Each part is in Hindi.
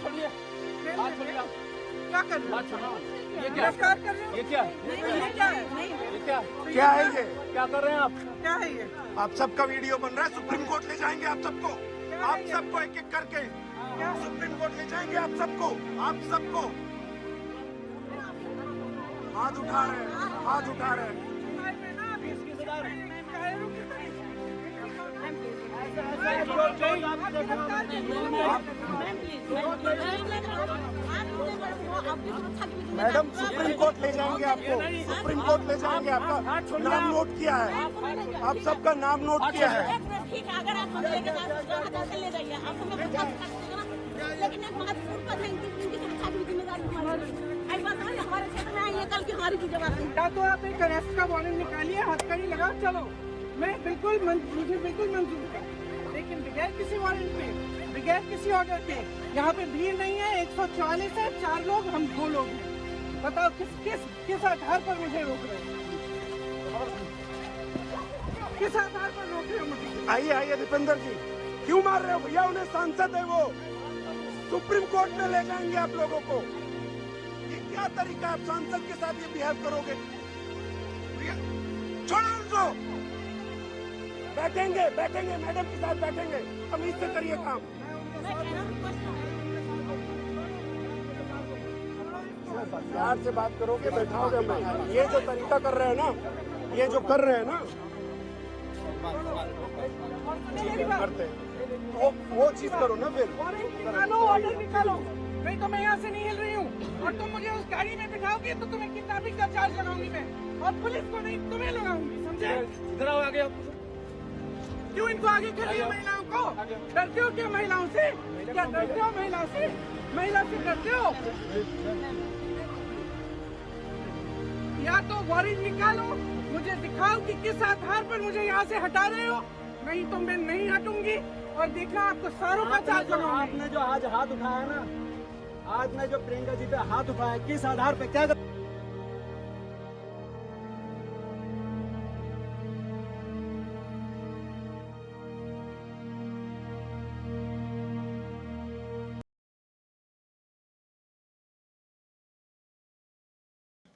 छोड़िए, हाथ छोड़िए आप। क्या कर रहे हो? ये क्या? ये क्या? ये क्या है? ये क्या? क्या है ये? क्या कर रहे हैं आप? क्या है ये? आप सबका वीडियो बन रहा है, सुप्रीम कोर्ट ले जाएंगे आप सबको, एक एक करके सुप्रीम कोर्ट ले जाएंगे आप सबको। हाथ उठा रहे हैं, हाथ उठा रहे हैं। मैडम सुप्रीम कोर्ट ले जाएंगे आपको, सुप्रीम कोर्ट ले जाएंगे। आपका नाम नोट किया है, आप सबका नाम नोट किया है। ठीक है, अगर आप हम लेके ले जाइए, आप हमें बता सकते हैं ना, लेकिन एक महत्वपूर्ण पद है, इनकी सुरक्षा की जिम्मेदारी हमारी है। हमारे क्षेत्र में आई है, कल की हमारी जिम्मेदारी। या तो आप एक अरेस्ट का वारंट निकालिए, हथकड़ी लगाओ, चलो, मैं मुझे बिल्कुल मंजूर है, लेकिन बगैर किसी वारंट पे, बगैर किसी ऑर्डर के। यहाँ पे भीड़ नहीं है, 144 है, 4 लोग, हम 2 लोग हैं। बताओ किस आधार पर मुझे रोक रहे हैं? किस आधार पर रोक रहे हो मुझे? आइए दीपेंद्र जी, क्यों मार रहे हो भैया? उन्हें सांसद है वो, सुप्रीम कोर्ट में ले जाएंगे आप लोगों को। ये क्या तरीका, आप सांसद के साथ ये बिहेव करोगे? छोड़ो उनको, बैठेंगे मैडम के साथ बैठेंगे, तमीज से करिए काम। प्यार से बात करोगे, बैठाओगे मैं। ये जो तरीका कर रहे हैं ना, ये जो कर रहे हैं ना, करते हैं तो वो चीज करो ना। फिर ऑर्डर निकालो, नहीं तो मैं यहाँ से नहीं हिल रही हूँ। और तुम मुझे उस गाड़ी में बिठाओगे तो तुम्हें किडनैपिंग का चार्ज लगाऊंगी मैं, और पुलिस को नहीं, तुम्हें लगाऊंगी, समझे? इधर आओ आगे। क्यों इनको आगे कर रही हो? महिलाओं को डरते हो क्या? महिलाओं से क्या डरते हो? महिला से डरते हो? या तो वारंट निकालो, मुझे दिखाओ कि किस आधार पर मुझे यहाँ से हटा रहे हो, नहीं तो मैं नहीं हटूंगी। और देखना, आपको सारों का चार्ज लगाऊंगी। आपने जो आज हाथ उठाया ना, आज ने जो प्रियंका जी पे हाथ उठाया, किस आधार पे, क्या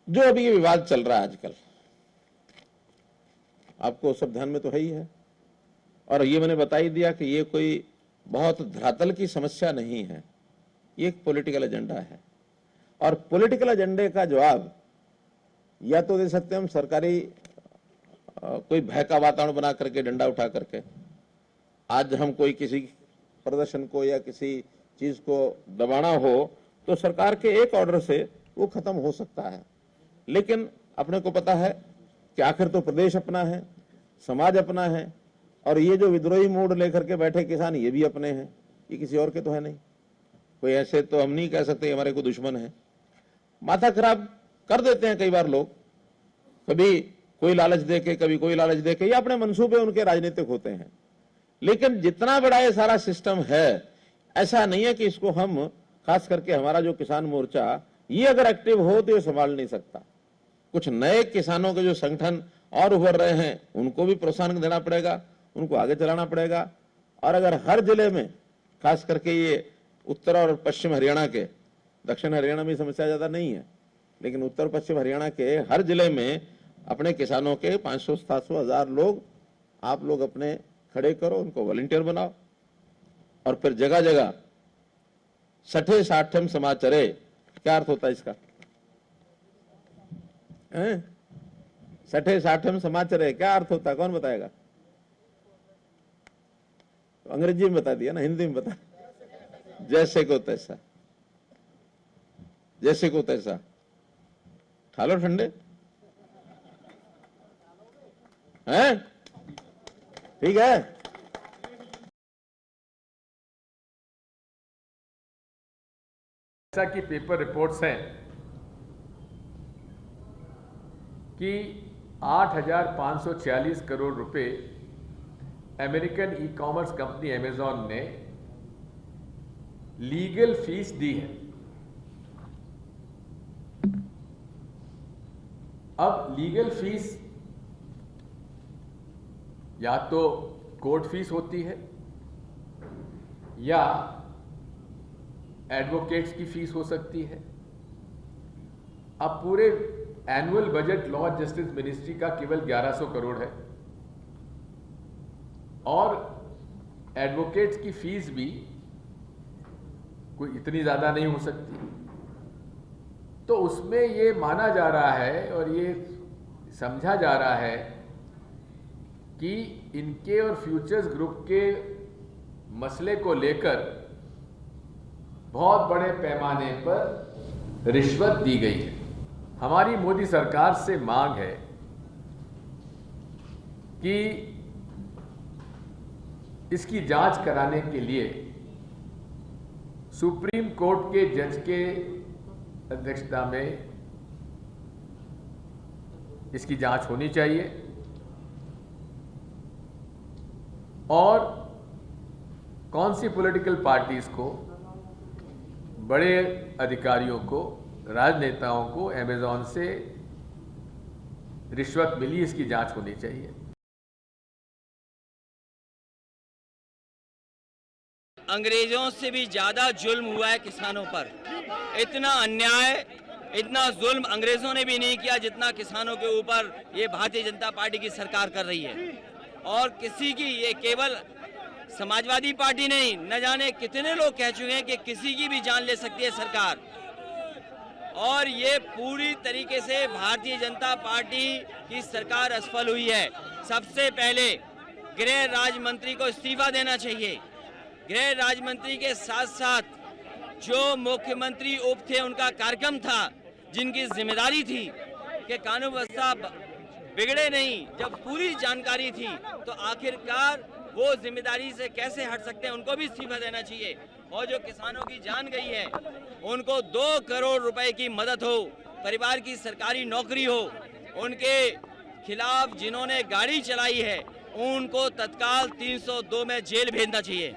जो अभी ये विवाद चल रहा है आजकल, आपको सब ध्यान में तो है ही है। और ये मैंने बता ही दिया कि ये कोई बहुत धरातल की समस्या नहीं है, ये एक पॉलिटिकल एजेंडा है। और पॉलिटिकल एजेंडे का जवाब या तो दे सकते हैं हम सरकारी कोई भय का वातावरण बना करके, डंडा उठा करके। आज हम कोई किसी प्रदर्शन को या किसी चीज को दबाना हो तो सरकार के एक ऑर्डर से वो खत्म हो सकता है, लेकिन अपने को पता है कि आखिर तो प्रदेश अपना है, समाज अपना है, और ये जो विद्रोही मूड लेकर के बैठे किसान, ये भी अपने हैं, ये किसी और के तो है नहीं। कोई ऐसे तो हम नहीं कह सकते हमारे को दुश्मन है। माथा खराब कर देते हैं कई बार लोग, कभी कोई लालच देके, कभी कोई लालच देके, या अपने मंसूबे उनके राजनीतिक होते हैं। लेकिन जितना बड़ा ये सारा सिस्टम है, ऐसा नहीं है कि इसको हम, खास करके हमारा जो किसान मोर्चा, ये अगर एक्टिव हो तो ये संभाल नहीं सकता। कुछ नए किसानों के जो संगठन और उभर रहे हैं, उनको भी प्रोत्साहन देना पड़ेगा, उनको आगे चलाना पड़ेगा। और अगर हर जिले में, खास करके ये उत्तर और पश्चिम हरियाणा के, दक्षिण हरियाणा में समस्या ज्यादा नहीं है, लेकिन उत्तर पश्चिम हरियाणा के हर जिले में अपने किसानों के 500, 700, 1000 लोग आप लोग अपने खड़े करो, उनको वॉलंटियर बनाओ, और फिर जगह जगह सठे साठम समाचरे। क्या अर्थ होता है इसका? सठे साठम समाचरे क्या अर्थ होता है? कौन बताएगा? तो अंग्रेजी में बता दिया ना, हिंदी में बता। जैसे को तैसा, जैसे को तैसा। ठालो ठंडे हैं, ठीक है। जैसा कि पेपर रिपोर्ट्स हैं कि 8,546 करोड़ रुपए American e commerce company Amazon ने लीगल फीस दी है। अब लीगल फीस या तो कोर्ट फीस होती है या एडवोकेट्स की फीस हो सकती है। अब पूरे annual budget law justice ministry का केवल 1100 करोड़ है और एडवोकेट्स की फीस भी कोई इतनी ज्यादा नहीं हो सकती। तो उसमें ये माना जा रहा है और ये समझा जा रहा है कि इनके और फ्यूचर्स ग्रुप के मसले को लेकर बहुत बड़े पैमाने पर रिश्वत दी गई है। हमारी मोदी सरकार से मांग है कि इसकी जांच कराने के लिए सुप्रीम कोर्ट के जज के अध्यक्षता में इसकी जांच होनी चाहिए और कौन सी पॉलिटिकल पार्टीज को, बड़े अधिकारियों को, राजनेताओं को अमेज़न से रिश्वत मिली, इसकी जांच होनी चाहिए। अंग्रेजों से भी ज्यादा जुल्म हुआ है किसानों पर। इतना अन्याय, इतना जुल्म अंग्रेजों ने भी नहीं किया जितना किसानों के ऊपर ये भारतीय जनता पार्टी की सरकार कर रही है। और किसी की, ये केवल समाजवादी पार्टी नहीं, न जाने कितने लोग कह चुके हैं कि किसी की भी जान ले सकती है सरकार। और ये पूरी तरीके से भारतीय जनता पार्टी की सरकार असफल हुई है। सबसे पहले गृह राज्य मंत्री को इस्तीफा देना चाहिए। गृह राज्य मंत्री के साथ साथ जो मुख्यमंत्री उप थे, उनका कार्यक्रम था, जिनकी जिम्मेदारी थी कि कानून व्यवस्था बिगड़े नहीं, जब पूरी जानकारी थी तो आखिरकार वो जिम्मेदारी से कैसे हट सकते हैं, उनको भी इस्तीफा देना चाहिए। और जो किसानों की जान गई है उनको 2 करोड़ रुपए की मदद हो, परिवार की सरकारी नौकरी हो, उनके खिलाफ जिन्होंने गाड़ी चलाई है उनको तत्काल 302 में जेल भेजना चाहिए।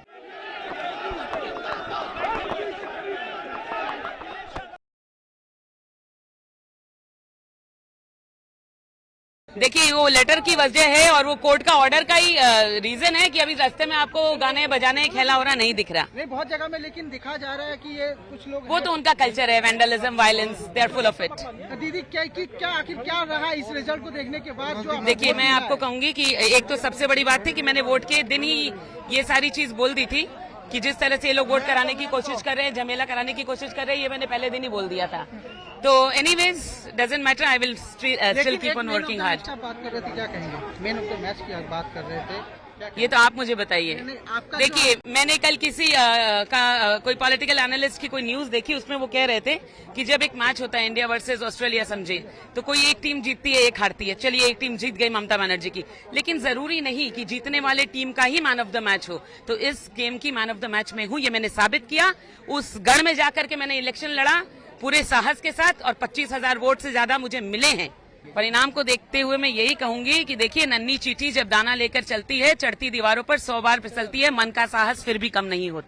देखिए, वो लेटर की वजह है और वो कोर्ट का ऑर्डर का ही रीजन है कि अभी रास्ते में आपको गाने बजाने खेला हो रहा नहीं दिख रहा। नहीं, बहुत जगह में लेकिन दिखा जा रहा है कि ये कुछ लोग, वो तो उनका कल्चर है, vandalism, violence, they are full of it. दीदी क्या आखिर क्या रहा इस रिजल्ट को देखने के बाद? जो देखिए, मैं आपको कहूंगी कि एक तो सबसे बड़ी बात थी कि मैंने वोट के दिन ही ये सारी चीज बोल दी थी कि जिस तरह से ये लोग वोट कराने की कोशिश कर रहे हैं, झमेला कराने की कोशिश कर रहे हैं, ये मैंने पहले दिन ही बोल दिया था। तो anyways doesn't matter, I will still keep on working hard. बात कर रहे थे, क्या कहेंगे? मैन ऑफ द मैच की बात कर रहे थे, ये तो आप मुझे बताइए। देखिए, मैंने कल किसी कोई पॉलिटिकल एनालिस्ट की कोई न्यूज देखी, उसमें वो कह रहे थे कि जब एक मैच होता है इंडिया वर्सेस ऑस्ट्रेलिया, समझे, तो कोई एक टीम जीतती है, एक हारती है। चलिए, एक टीम जीत गई ममता बनर्जी की, लेकिन जरूरी नहीं कि जीतने वाले टीम का ही मैन ऑफ द मैच हो। तो इस गेम की मैन ऑफ द मैच में हूं, ये मैंने साबित किया। उस गढ़ में जाकर के मैंने इलेक्शन लड़ा पूरे साहस के साथ और 25,000 वोट से ज्यादा मुझे मिले हैं। परिणाम को देखते हुए मैं यही कहूंगी कि देखिए, नन्ही चींटी जब दाना लेकर चलती है, चढ़ती दीवारों पर 100 बार फिसलती है, मन का साहस फिर भी कम नहीं होता।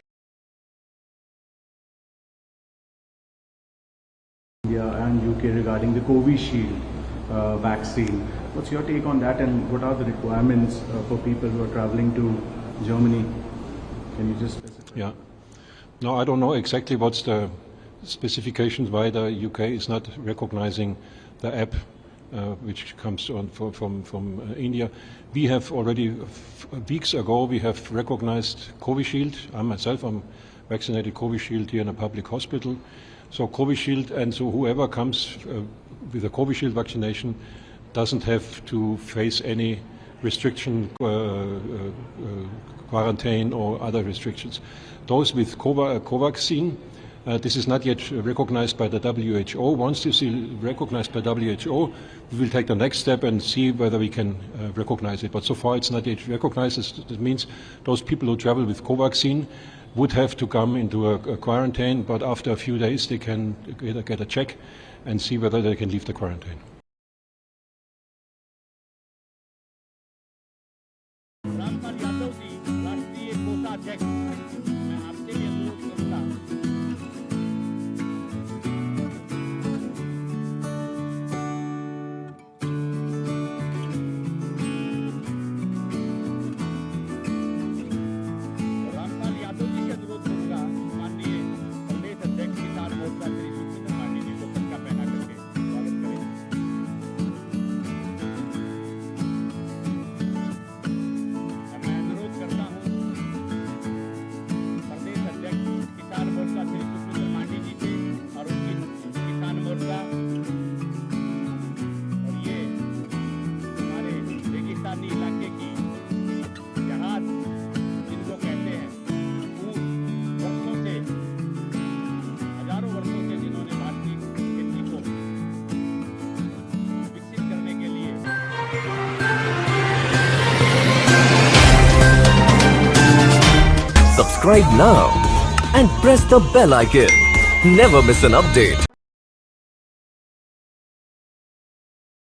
India and UK regarding the Covishield vaccine. What's your take on that, and what are the requirements for people who are traveling to Germany? Can you just specify? Yeah. No, I don't know exactly what's the specifications why the UK is not recognizing the app which comes on from India. We have already weeks ago we have recognized Covishield. I myself am vaccinated Covishield here in a public hospital. So Covishield, and so whoever comes with a Covishield vaccination doesn't have to face any restriction, quarantine or other restrictions. Those with Covaxin, this is not yet recognized by the WHO. Once this is recognized by WHO, we will take the next step and see whether we can recognize it. But so far it's not yet recognized. That means those people who travel with Covaxin would have to come into a quarantine, but after a few days they can get a check and see whether they can leave the quarantine. Subscribe now and press the bell icon. Never miss an update.